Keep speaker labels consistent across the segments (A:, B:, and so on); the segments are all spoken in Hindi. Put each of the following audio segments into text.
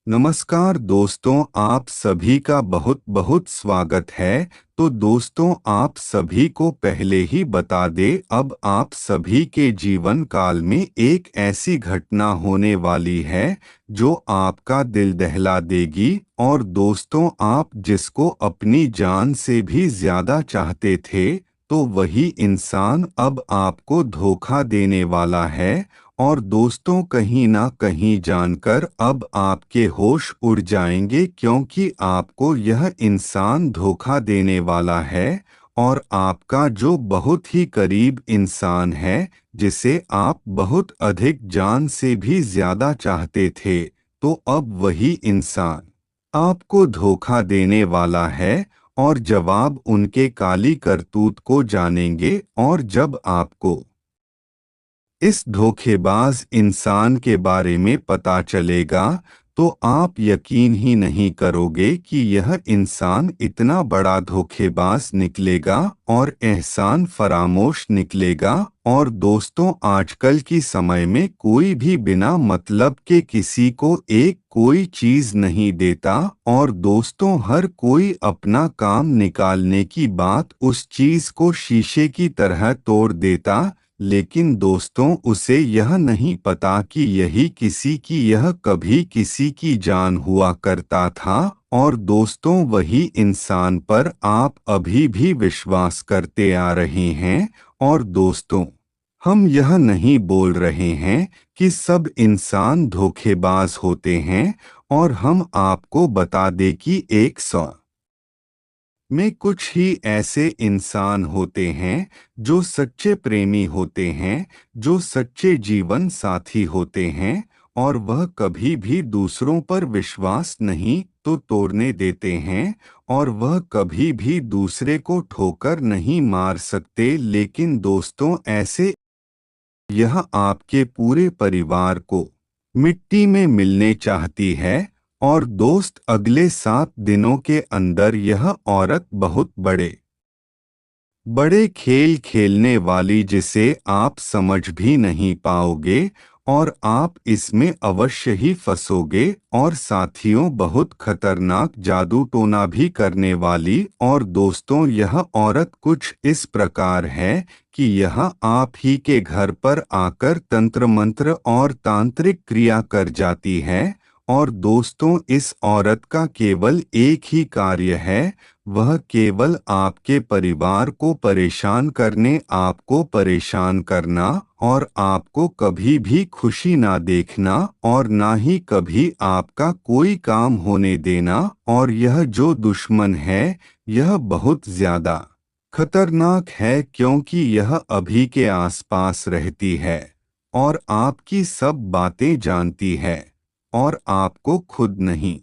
A: नमस्कार दोस्तों, आप सभी का बहुत बहुत स्वागत है। तो दोस्तों, आप सभी को पहले ही बता दें, अब आप सभी के जीवन काल में एक ऐसी घटना होने वाली है जो आपका दिल दहला देगी। और दोस्तों, आप जिसको अपनी जान से भी ज्यादा चाहते थे, तो वही इंसान अब आपको धोखा देने वाला है। और दोस्तों, कहीं ना कहीं जानकर अब आपके होश उड़ जाएंगे, क्योंकि आपको यह इंसान धोखा देने वाला है। और आपका जो बहुत ही करीब इंसान है, जिसे आप बहुत अधिक जान से भी ज्यादा चाहते थे, तो अब वही इंसान आपको धोखा देने वाला है। और जवाब उनके काली करतूत को जानेंगे, और जब आपको इस धोखेबाज इंसान के बारे में पता चलेगा, तो आप यकीन ही नहीं करोगे कि यह इंसान इतना बड़ा धोखेबाज निकलेगा और एहसान फरामोश निकलेगा। और दोस्तों, आजकल की समय में कोई भी बिना मतलब के किसी को एक कोई चीज नहीं देता। और दोस्तों, हर कोई अपना काम निकालने की बात उस चीज को शीशे की तरह तोड़ देता। लेकिन दोस्तों, उसे यह नहीं पता कि यह कभी किसी की जान हुआ करता था। और दोस्तों, वही इंसान पर आप अभी भी विश्वास करते आ रहे हैं। और दोस्तों, हम यह नहीं बोल रहे हैं कि सब इंसान धोखेबाज होते हैं। और हम आपको बता दें कि 100 में कुछ ही ऐसे इंसान होते हैं जो सच्चे प्रेमी होते हैं, जो सच्चे जीवन साथी होते हैं। और वह कभी भी दूसरों पर विश्वास नहीं तो तोड़ने देते हैं। और वह कभी भी दूसरे को ठोकर नहीं मार सकते। लेकिन दोस्तों, ऐसे यह आपके पूरे परिवार को मिट्टी में मिलने चाहती है। और दोस्त, अगले 7 दिनों के अंदर यह औरत बहुत बड़े बड़े खेल खेलने वाली, जिसे आप समझ भी नहीं पाओगे। और आप इसमें अवश्य ही फंसोगे। और साथियों, बहुत खतरनाक जादू टोना भी करने वाली। और दोस्तों, यह औरत कुछ इस प्रकार है कि यह आप ही के घर पर आकर तंत्र मंत्र और तांत्रिक क्रिया कर जाती है। और दोस्तों, इस औरत का केवल एक ही कार्य है, वह केवल आपके परिवार को परेशान करने, आपको परेशान करना, और आपको कभी भी खुशी ना देखना, और ना ही कभी आपका कोई काम होने देना। और यह जो दुश्मन है, यह बहुत ज्यादा खतरनाक है, क्योंकि यह अभी के आसपास रहती है और आपकी सब बातें जानती है, और आपको खुद नहीं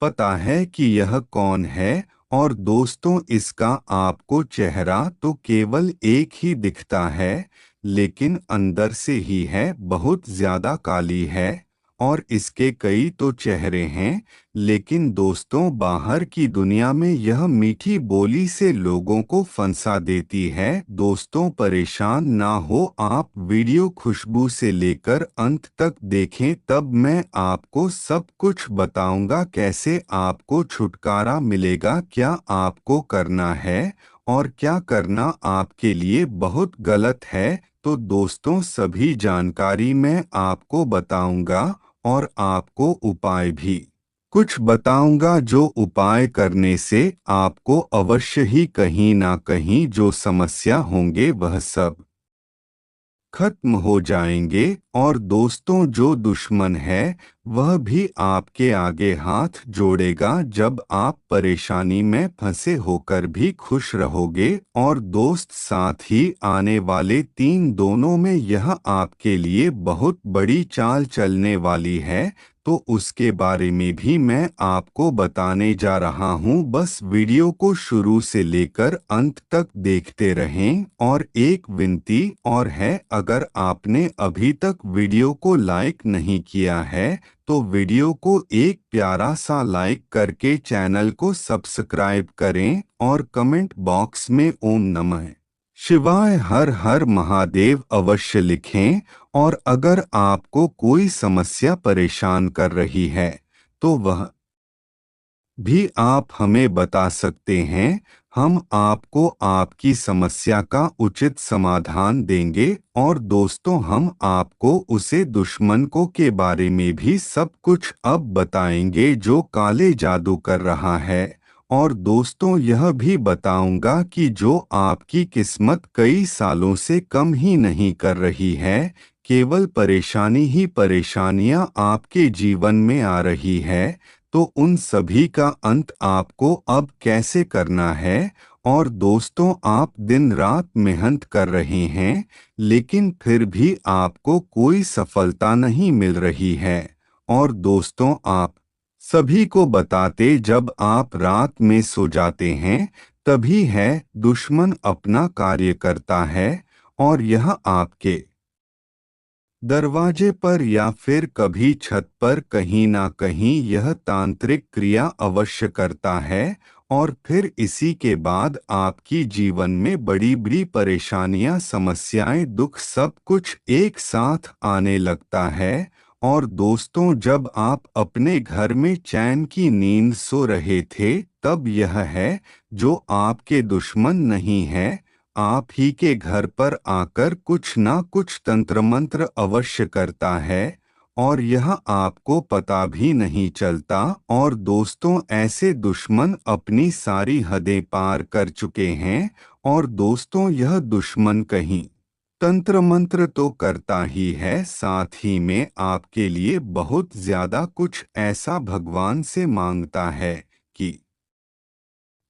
A: पता है कि यह कौन है। और दोस्तों, इसका आपको चेहरा तो केवल एक ही दिखता है, लेकिन अंदर से ही है बहुत ज्यादा काली है। और इसके कई तो चेहरे हैं, लेकिन दोस्तों, बाहर की दुनिया में यह मीठी बोली से लोगों को फंसा देती है। दोस्तों, परेशान ना हो, आप वीडियो खुशबू से लेकर अंत तक देखें, तब मैं आपको सब कुछ बताऊंगा कैसे आपको छुटकारा मिलेगा, क्या आपको करना है और क्या करना आपके लिए बहुत गलत है। तो दोस्तों, सभी जानकारी मैं आपको बताऊंगा, और आपको उपाय भी कुछ बताऊंगा, जो उपाय करने से आपको अवश्य ही कहीं ना कहीं जो समस्या होंगे वह सब खत्म हो जाएंगे। और दोस्तों, जो दुश्मन है वह भी आपके आगे हाथ जोड़ेगा, जब आप परेशानी में फंसे होकर भी खुश रहोगे। और दोस्त, साथ ही आने वाले 3 दोनों में यह आपके लिए बहुत बड़ी चाल चलने वाली है, तो उसके बारे में भी मैं आपको बताने जा रहा हूं। बस वीडियो को शुरू से लेकर अंत तक देखते रहें। और एक विनती और है, अगर आपने अभी तक वीडियो को लाइक नहीं किया है, तो वीडियो को एक प्यारा सा लाइक करके चैनल को सब्सक्राइब करें, और कमेंट बॉक्स में ओम नमः शिवाय हर हर महादेव अवश्य लिखें। और अगर आपको कोई समस्या परेशान कर रही है तो वह भी आप हमें बता सकते हैं। हम आपको आपकी समस्या का उचित समाधान देंगे। और दोस्तों, हम आपको उसे दुश्मन को के बारे में भी सब कुछ अब बताएंगे जो काले जादू कर रहा है। और दोस्तों, यह भी बताऊंगा कि जो आपकी किस्मत कई सालों से कम ही नहीं कर रही है, केवल परेशानी ही परेशानियां आपके जीवन में आ रही है, तो उन सभी का अंत आपको अब कैसे करना है। और दोस्तों, आप दिन रात मेहनत कर रहे हैं, लेकिन फिर भी आपको कोई सफलता नहीं मिल रही है। और दोस्तों, आप सभी को बताते जब आप रात में सो जाते हैं, तभी है दुश्मन अपना कार्य करता है। और यह आपके दरवाजे पर या फिर कभी छत पर कहीं ना कहीं यह तांत्रिक क्रिया अवश्य करता है। और फिर इसी के बाद आपकी जीवन में बड़ी बड़ी परेशानियां, समस्याएं, दुख सब कुछ एक साथ आने लगता है। और दोस्तों, जब आप अपने घर में चैन की नींद सो रहे थे, तब यह है जो आपके दुश्मन नहीं है, आप ही के घर पर आकर कुछ ना कुछ तंत्र मंत्र अवश्य करता है। और यह आपको पता भी नहीं चलता। और दोस्तों, ऐसे दुश्मन अपनी सारी हदें पार कर चुके हैं। और दोस्तों, यह दुश्मन कहीं तंत्र मंत्र तो करता ही है, साथ ही में आपके लिए बहुत ज्यादा कुछ ऐसा भगवान से मांगता है कि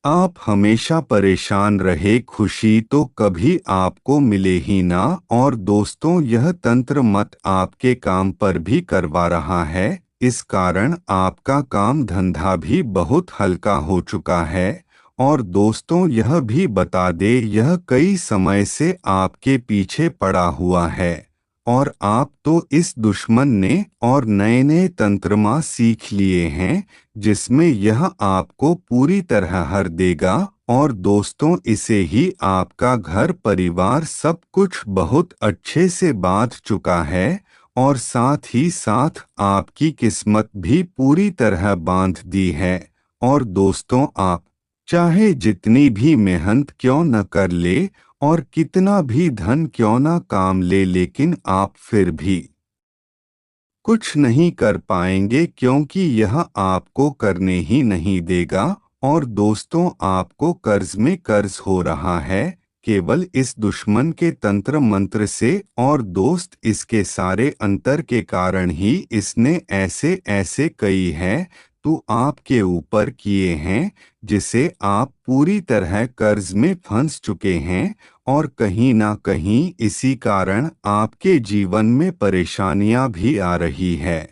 A: आप हमेशा परेशान रहे, खुशी तो कभी आपको मिले ही ना। और दोस्तों, यह तंत्र मत आपके काम पर भी करवा रहा है, इस कारण आपका काम धंधा भी बहुत हल्का हो चुका है। और दोस्तों, यह भी बता दे, यह कई समय से आपके पीछे पड़ा हुआ है। और आप तो इस दुश्मन ने और नए नए तंत्रमा सीख लिए हैं, जिसमें यह आपको पूरी तरह हर देगा। और दोस्तों, इसे ही आपका घर परिवार सब कुछ बहुत अच्छे से बांध चुका है। और साथ ही साथ आपकी किस्मत भी पूरी तरह बांध दी है। और दोस्तों, आप चाहे जितनी भी मेहनत क्यों न कर ले और कितना भी धन क्यों न काम ले, लेकिन आप फिर भी कुछ नहीं कर पाएंगे, क्योंकि यह आपको करने ही नहीं देगा। और दोस्तों, आपको कर्ज में कर्ज हो रहा है, केवल इस दुश्मन के तंत्र मंत्र से। और दोस्त, इसके सारे अंतर के कारण ही इसने ऐसे ऐसे कई है तो आपके ऊपर किए हैं, जिसे आप पूरी तरह कर्ज में फंस चुके हैं। और कहीं ना कहीं इसी कारण आपके जीवन में परेशानियां भी आ रही है।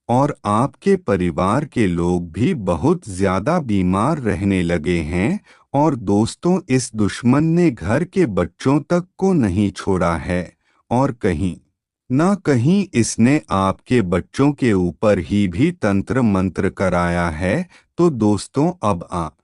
A: और आपके परिवार के लोग भी बहुत ज्यादा बीमार रहने लगे हैं। और दोस्तों, इस दुश्मन ने घर के बच्चों तक को नहीं छोड़ा है। और कहीं ना कहीं इसने आपके बच्चों के ऊपर ही भी तंत्र मंत्र कराया है। तो दोस्तों, अब आप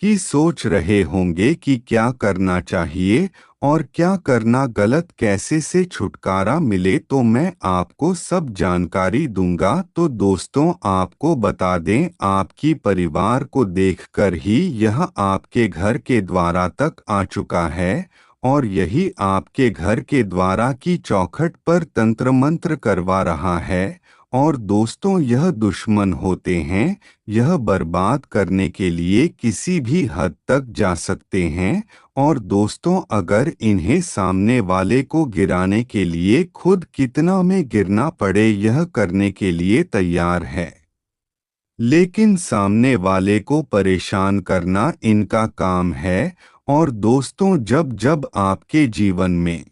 A: ही सोच रहे होंगे कि क्या करना चाहिए और क्या करना गलत, कैसे से छुटकारा मिले, तो मैं आपको सब जानकारी दूंगा। तो दोस्तों, आपको बता दें, आपकी परिवार को देखकर ही यह आपके घर के द्वारा तक आ चुका है। और यही आपके घर के द्वारा की चौखट पर तंत्र मंत्र करवा रहा है। और दोस्तों, यह दुश्मन होते हैं, यह बर्बाद करने के लिए किसी भी हद तक जा सकते हैं। और दोस्तों, अगर इन्हें सामने वाले को गिराने के लिए खुद कितना में गिरना पड़े, यह करने के लिए तैयार है। लेकिन सामने वाले को परेशान करना इनका काम है। और दोस्तों, जब जब आपके जीवन में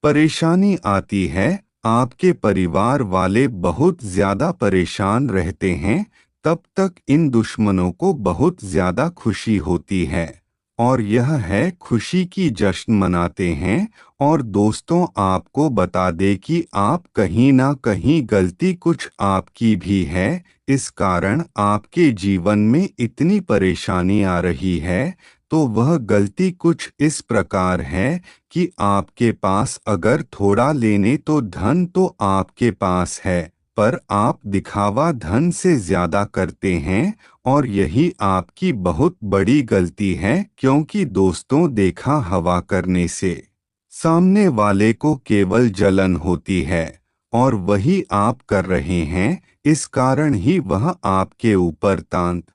A: परेशानी आती है, आपके परिवार वाले बहुत ज्यादा परेशान रहते हैं, तब तक इन दुश्मनों को बहुत ज्यादा खुशी होती है। और यह है खुशी की जश्न मनाते हैं। और दोस्तों, आपको बता दे कि आप कहीं ना कहीं गलती कुछ आपकी भी है, इस कारण आपके जीवन में इतनी परेशानी आ रही है। तो वह गलती कुछ इस प्रकार है कि आपके पास अगर थोड़ा लेने तो धन तो आपके पास है, पर आप दिखावा धन से ज्यादा करते हैं, और यही आपकी बहुत बड़ी गलती है, क्योंकि दोस्तों देखा हवा करने से सामने वाले को केवल जलन होती है, और वही आप कर रहे हैं। इस कारण ही वह आपके ऊपर तांत्रिक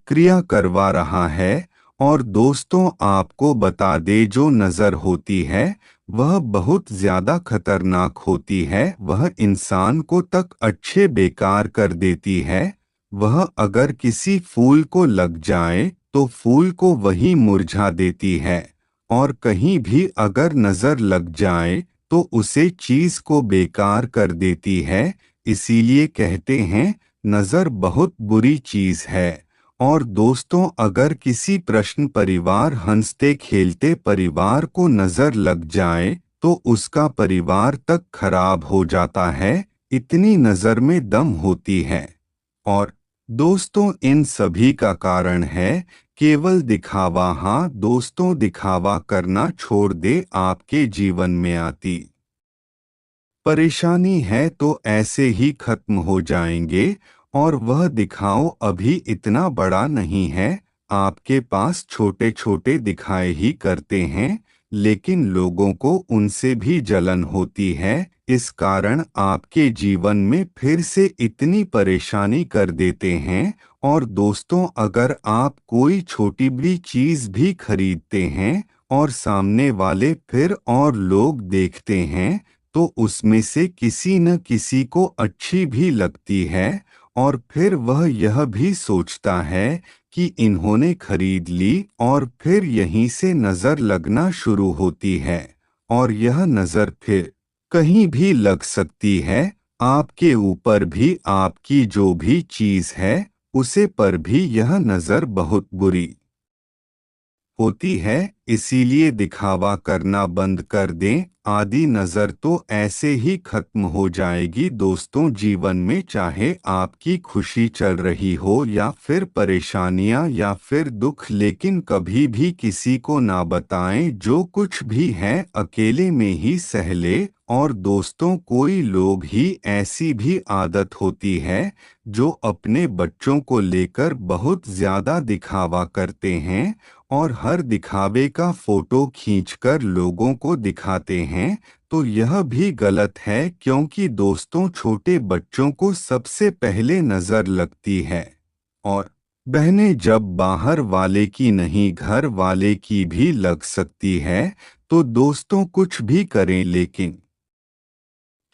A: क्रिया करवा रहा है। और दोस्तों आपको बता दे, जो नज़र होती है वह बहुत ज्यादा खतरनाक होती है। वह इंसान को तक अच्छे बेकार कर देती है। वह अगर किसी फूल को लग जाए तो फूल को वही मुरझा देती है, और कहीं भी अगर नजर लग जाए तो उसे चीज को बेकार कर देती है। इसीलिए कहते हैं नजर बहुत बुरी चीज है। और दोस्तों अगर किसी प्रश्न परिवार हंसते खेलते परिवार को नजर लग जाए तो उसका परिवार तक खराब हो जाता है, इतनी नजर में दम होती है। और दोस्तों इन सभी का कारण है केवल दिखावा। हाँ दोस्तों, दिखावा करना छोड़ दे, आपके जीवन में आती परेशानी है तो ऐसे ही खत्म हो जाएंगे। और वह दिखाओ अभी इतना बड़ा नहीं है, आपके पास छोटे छोटे दिखाए ही करते हैं, लेकिन लोगों को उनसे भी जलन होती है। इस कारण आपके जीवन में फिर से इतनी परेशानी कर देते हैं। और दोस्तों अगर आप कोई छोटी भी चीज भी खरीदते हैं और सामने वाले फिर और लोग देखते हैं, तो उसमें से किसी न किसी को अच्छी भी लगती है, और फिर वह यह भी सोचता है कि इन्होंने खरीद ली, और फिर यहीं से नजर लगना शुरू होती है। और यह नजर फिर कहीं भी लग सकती है, आपके ऊपर भी, आपकी जो भी चीज है उसे पर भी यह नजर बहुत बुरी होती है। इसीलिए दिखावा करना बंद कर दें, आदि नज़र तो ऐसे ही खत्म हो जाएगी। दोस्तों जीवन में चाहे आपकी खुशी चल रही हो या फिर परेशानियां या फिर दुख, लेकिन कभी भी किसी को ना बताएं। जो कुछ भी है अकेले में ही सह ले। और दोस्तों कोई लोग ही ऐसी भी आदत होती है जो अपने बच्चों को लेकर बहुत ज्यादा दिखावा करते हैं, और हर दिखावे का फोटो खींचकर लोगों को दिखाते हैं। तो यह भी गलत है, क्योंकि दोस्तों छोटे बच्चों को सबसे पहले नजर लगती है। और बहनें जब बाहर वाले की नहीं घर वाले की भी लग सकती है। तो दोस्तों कुछ भी करें, लेकिन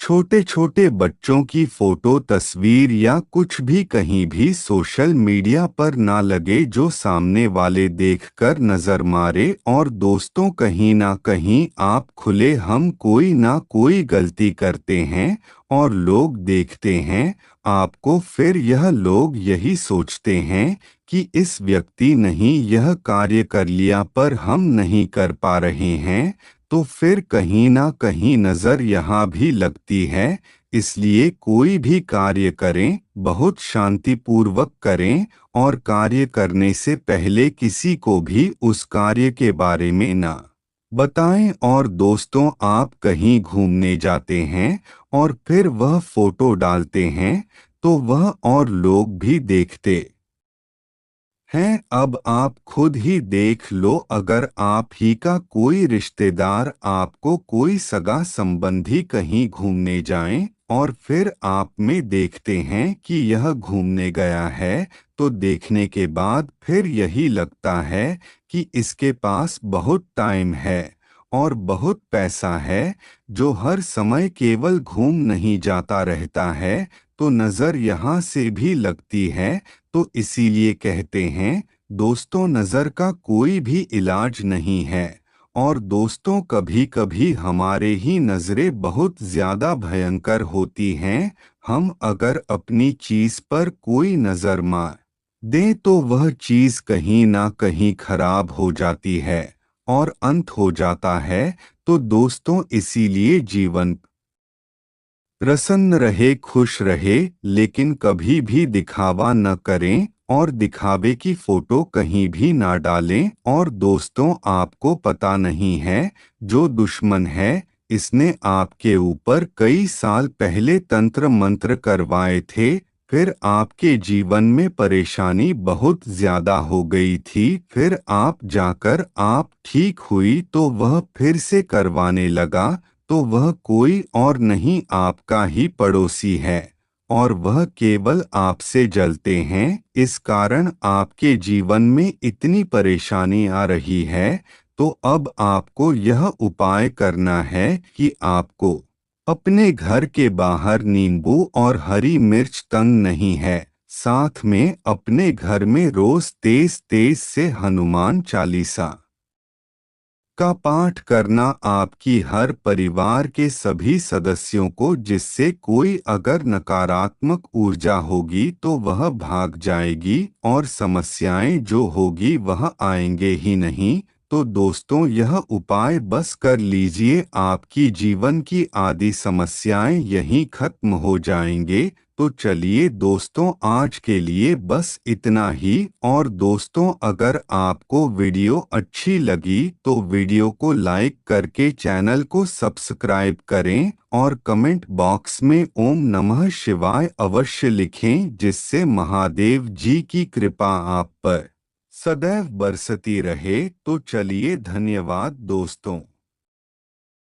A: छोटे छोटे बच्चों की फोटो तस्वीर या कुछ भी कहीं भी सोशल मीडिया पर ना लगे, जो सामने वाले देखकर नजर मारे। और दोस्तों कहीं ना कहीं आप खुले हम कोई ना कोई गलती करते हैं और लोग देखते हैं आपको, फिर यह लोग यही सोचते हैं कि इस व्यक्ति नहीं यह कार्य कर लिया पर हम नहीं कर पा रहे हैं, तो फिर कहीं ना कहीं नजर यहाँ भी लगती है। इसलिए कोई भी कार्य करें बहुत शांतिपूर्वक करें, और कार्य करने से पहले किसी को भी उस कार्य के बारे में ना बताएं। और दोस्तों आप कहीं घूमने जाते हैं और फिर वह फोटो डालते हैं, तो वह और लोग भी देखते हैं। अब आप खुद ही देख लो, अगर आप ही का कोई रिश्तेदार, आपको कोई सगा संबंधी कहीं घूमने जाएं और फिर आप में देखते हैं कि यह घूमने गया है, तो देखने के बाद फिर यही लगता है कि इसके पास बहुत टाइम है और बहुत पैसा है, जो हर समय केवल घूम नहीं जाता रहता है, तो नज़र यहाँ से भी लगती है। तो इसीलिए कहते हैं दोस्तों नज़र का कोई भी इलाज नहीं है। और दोस्तों कभी कभी हमारे ही नज़रें बहुत ज़्यादा भयंकर होती हैं। हम अगर अपनी चीज़ पर कोई नज़र मार दें तो वह चीज़ कहीं ना कहीं खराब हो जाती है और अंत हो जाता है। तो दोस्तों इसीलिए जीवन प्रसन्न रहे, खुश रहे, लेकिन कभी भी दिखावा न करें और दिखावे की फोटो कहीं भी ना डालें। और दोस्तों, आपको पता नहीं है, जो दुश्मन है इसने आपके ऊपर कई साल पहले तंत्र मंत्र करवाए थे। फिर आपके जीवन में परेशानी बहुत ज्यादा हो गई थी, फिर आप जाकर आप ठीक हुई तो वह फिर से करवाने लगा। तो वह कोई और नहीं, आपका ही पड़ोसी है, और वह केवल आपसे जलते हैं। इस कारण आपके जीवन में इतनी परेशानी आ रही है। तो अब आपको यह उपाय करना है कि आपको अपने घर के बाहर नींबू और हरी मिर्च तंग नहीं है, साथ में अपने घर में रोज तेज तेज से हनुमान चालीसा का पाठ करना आपकी हर परिवार के सभी सदस्यों को, जिससे कोई अगर नकारात्मक ऊर्जा होगी तो वह भाग जाएगी और समस्याएं जो होगी वह आएंगे ही नहीं। तो दोस्तों, यह उपाय बस कर लीजिए, आपकी जीवन की आदि समस्याएं यहीं खत्म हो जाएंगे। तो चलिए दोस्तों, आज के लिए बस इतना ही। और दोस्तों, अगर आपको वीडियो अच्छी लगी तो वीडियो को लाइक करके चैनल को सब्सक्राइब करें और कमेंट बॉक्स में ओम नमः शिवाय अवश्य लिखें, जिससे महादेव जी की कृपा आप पर सदैव बरसती रहे। तो चलिए, धन्यवाद दोस्तों।